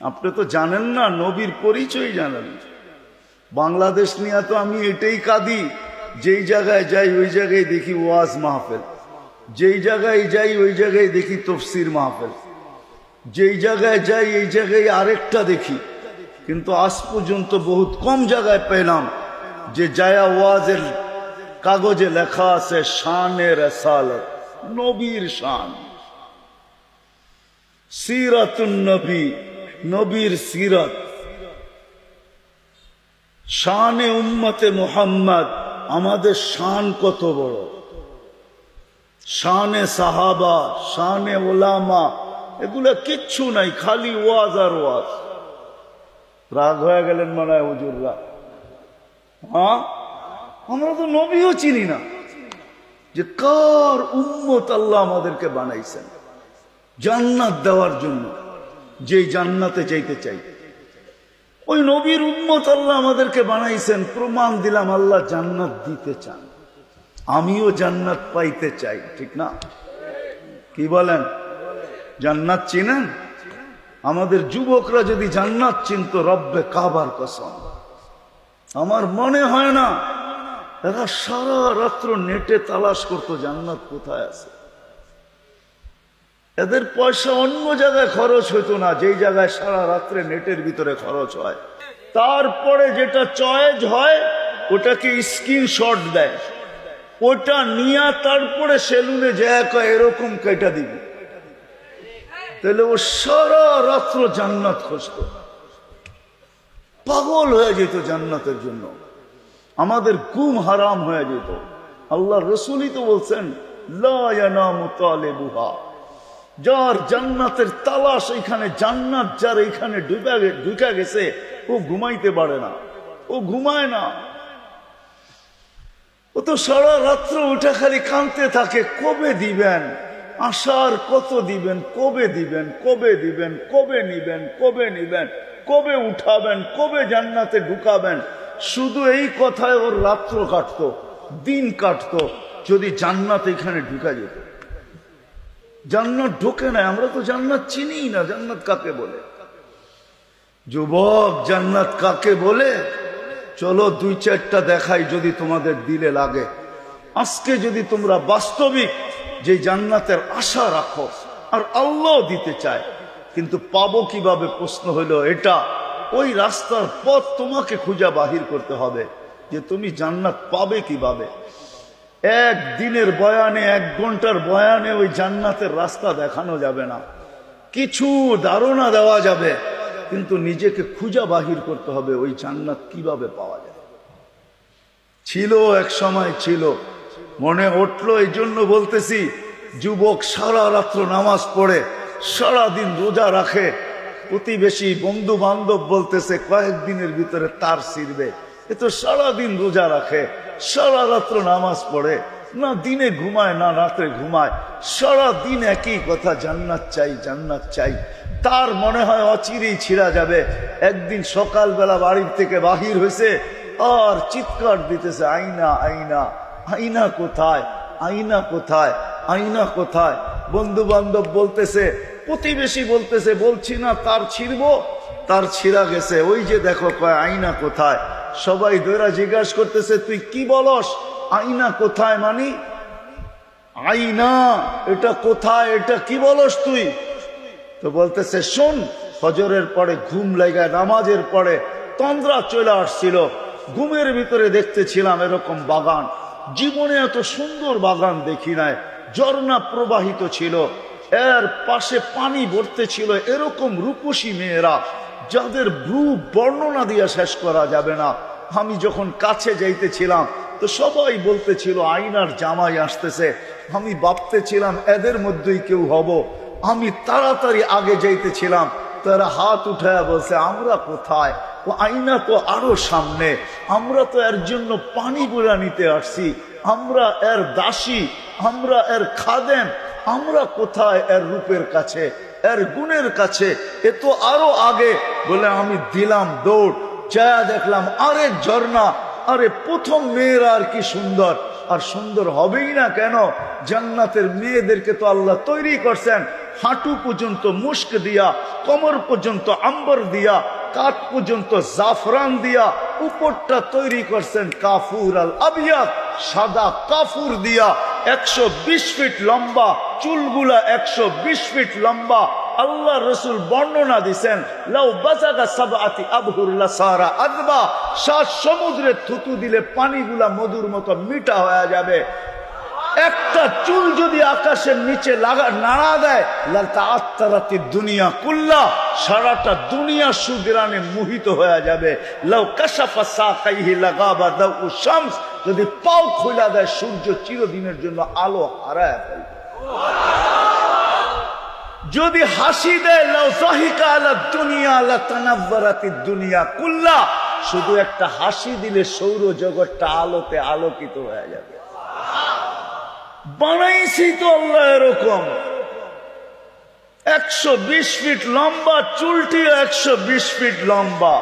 আপনি তো জানেন না, নবীর পরিচয় জানেন। বাংলাদেশ নিয়ে তো আমি এটাই কাঁদি, যেই জায়গায় যাই ওই জায়গায় দেখি ওয়াজ মাহফিল, যেই জায়গায় যাই ওই জায়গায় দেখি তফসির মাহফিল, যেই জায়গায় যাই এই জায়গায় আরেকটা দেখি। কিন্তু আজ পর্যন্ত বহুত কম জায়গায় পেলাম যে জায়া ওয়াজের কাগজে লেখা আছে শানে রাসালাত, নবীর শান, সিরাতুন নবী, নবীর সিরাত, শানে উম্মতে মুহাম্মদ। আমাদের শান কত বড়, শানে সাহাবা, শানে ওলামা, এগুলা কিচ্ছু নাই, খালি ওয়াজ আর ওয়াজ। রাগ হয়ে গেলেন মনে হয় হুজুররা। হ্যাঁ, আমরা তো নবীও চিনি না, যে কার উম্মত আল্লাহ আমাদেরকে বানাইছেন জান্নাত দেওয়ার জন্য, যে জান্নাতে যাইতে চাই ওই নবীর উম্মত আল্লাহ আমাদেরকে বানাইছেন। প্রমাণ দিলাম আল্লাহ জান্নাত দিতে চান, আমিও জান্নাত পাইতে চাই, ঠিক না? কি বলেন? জান্নাত চিনেন? আমাদের যুবকরা যদি জান্নাত চিনত, রব্বে কাবার কসম, আমার মনে হয় না এরা সারা রাত্র নেটে তালাশ করতো জান্নাত কোথায় আছে। এদের পয়সা অন্য জায়গায় খরচ হইতো না, যেই জায়গায় সারা রাত্রে নেটের ভিতরে খরচ হয়। তারপরে যেটা চয়েস হয় ওটাকে স্ক্রিনশট দেয়, ওটা নিয়ে তারপরে সেলুনে যায় এরকম কেটে দিবি। তাহলে ও সারা রাত্র জান্নাত খুঁজত, পাগল হয়ে যেত জান্নাতের জন্য। আমাদের ঘুম হারাম হয়ে যেত। আল্লাহ রসুলই তো বলছেন, লা ইয়ানামু তালিবুহা, যার জান্নাতের তালাশ এখানে, জান্নাত যার এখানে ঢুকা গেছে, ও ঘুমাইতে পারে না, ও ঘুমায় না। ও তো সারা রাত্র উঠে খালি কাঁদতে থাকে, কবে দিবেন, আশার কত দিবেন, কবে দিবেন, কবে দিবেন, কবে নিবেন, কবে নিবেন, কবে উঠাবেন, কবে জান্নাতে ঢুকাবেন। শুধু এই কথায় ওর রাত্র কাটতো, দিন কাটতো, যদি জান্নাত এখানে ঢুকা যেত। জান্নাত ঢোকে না, আমরা তো জান্নাত চিনি না, জান্নাত কাকে বলে। যুবক, জান্নাত কাকে বলে চলো দুই চারটা দেখাই, যদি তোমাদের দিলে লাগে। আজকে যদি তোমরা বাস্তবিক যে জান্নাতের আশা রাখো, আর আল্লাহ দিতে চায়, কিন্তু পাবো কিভাবে প্রশ্ন হলো এটা। ওই রাস্তার পথ তোমাকে খুঁজে বাহির করতে হবে, যে তুমি জান্নাত পাবে কিভাবে। এক দিনের বয়ানে, এক ঘন্টার বয়ানে ওই জান্নাতের রাস্তা দেখানো যাবে না, কিছু ধারণা দেওয়া যাবে, কিন্তু নিজেকে খুঁজে বাহির করতে হবে ওই জান্নাত কিভাবে পাওয়া যায়। ছিল এক সময়, ছিল, মনে উঠলো, এই জন্য বলতেছি। যুবক সারা রাত্র নামাজ পড়ে, সারাদিন রোজা রাখে, প্রতিবেশী বন্ধু বান্ধব বলতেছে কয়েকদিনের ভিতরে তার ছিড়বে। এ তো সারাদিন রোজা রাখে, সারা রাত্র নামাজ পড়ে, না দিনে ঘুমায় না রাত্রে ঘুমায়, সারা দিন একই কথা, জান্নাত চাই, জান্নাত চাই। তার মনে হয় অচিরেই ছিঁড়া যাবে। একদিন সকালবেলা বাড়ির থেকে বাহির হয়েছে, আর চিৎকার দিতেছে, আইনা, আইনা, আইনা কোথায়, আইনা কোথায়, আইনা কোথায়। বন্ধু বান্ধব বলতেছে, প্রতিবেশী বলতেছে, বলছি না তার ছিঁড়বো, তার ছিঁড়া গেছে, ওই যে দেখো, কয় আইনা কোথায়। সবাই দৈরা জিজ্ঞাসা করতেছে, তুই কি বলস, আইনা কোথায় মানি, আইনা এটা কোথায়, এটা কি বলস তুই? তো বলতেছে, শোন, ফজরের পরে ঘুম লাগায়, নামাজের পরে তন্দ্রা চলে আসছিল, ঘুমের ভিতরে দেখতেছিলাম এরকম বাগান, জীবনে এত সুন্দর বাগান দেখি নাই, ঝর্ণা প্রবাহিত ছিল, এর পাশে পানি ভরতে ছিল, এরকম রূপসী মেয়েরা যাদের রূপ বর্ণনা দিয়ে শেষ করা যাবে না। আমি যখন কাছে যাইতেছিলাম তো সবাই বলতেছিল আইনার জামাই আসতেছে। আমি ভাবতেছিলাম এদের মধ্যেই কেউ হব। আমি তাড়াতাড়ি আগে যাইতেছিলাম, তারা হাত উঠায়া বলছে, আমরা কোথায়, ও আইনা তো আরো সামনে, আমরা তো এর জন্য পানি বুড়া নিতে আসছি, আমরা এর দাসী, আমরা এর খাদেম, আমরা কোথায় এর রূপের কাছে, এর গুণের কাছে, এ তো আরো আগে। বলে আমি দিলাম দৌড়, যা দেখলাম আরেক ঝর্ণা। আরে প্রথম মেয়েরা আর কি সুন্দর, আর সুন্দর হবেই না কেন, জান্নাতের মেয়েদেরকে তো আল্লাহ তৈরি করছেন হাঁটু পর্যন্ত মুস্ক দিয়া, কোমর পর্যন্ত আম্বর দিয়া, কাঠ পর্যন্ত জাফরান দিয়া, উপরটা তৈরি করছেন কাফুর আল আবিয়াদ, সাদা কাফুর দিয়া, 120 ফিট লম্বা, চুলগুলা 120 ফিট লম্বা। আল্লাহ রসুল বর্ণনা দিছেন, লাউ বাজাগা সাবআতি আবহুর লাসারা আযবা, 7 সমুদ্রে থুতু দিলে পানিগুলা মধুর মতো মিঠা হয়ে যাবে। একটা চুল যদি আকাশের নিচে নাড়া দেয়, লাতাআত্তারাতি দুনিয়া কুল্লা, সারাটা দুনিয়া সুগ্রানে মোহিত হয়ে যাবে। লাউ কাশাফা সাকাইহি লাগাবা দাউ শামস, যদি পাও খুলে দেয় সূর্য চিরদিনের জন্য আলো হারায় ফেলবে। যদি হাসি দেয়, লাউ যাহিকা আলা দুনিয়া লাতানাব্বারাতি দুনিয়া কুল্লা, শুধু একটা হাসি দিলে সৌর জগৎটা আলোতে আলোকিত হয়ে যাবে। বানাইছি তো আল্লাহ এরকম, 120 ফিট লম্বা, চুলটিও 120 ফিট লম্বা।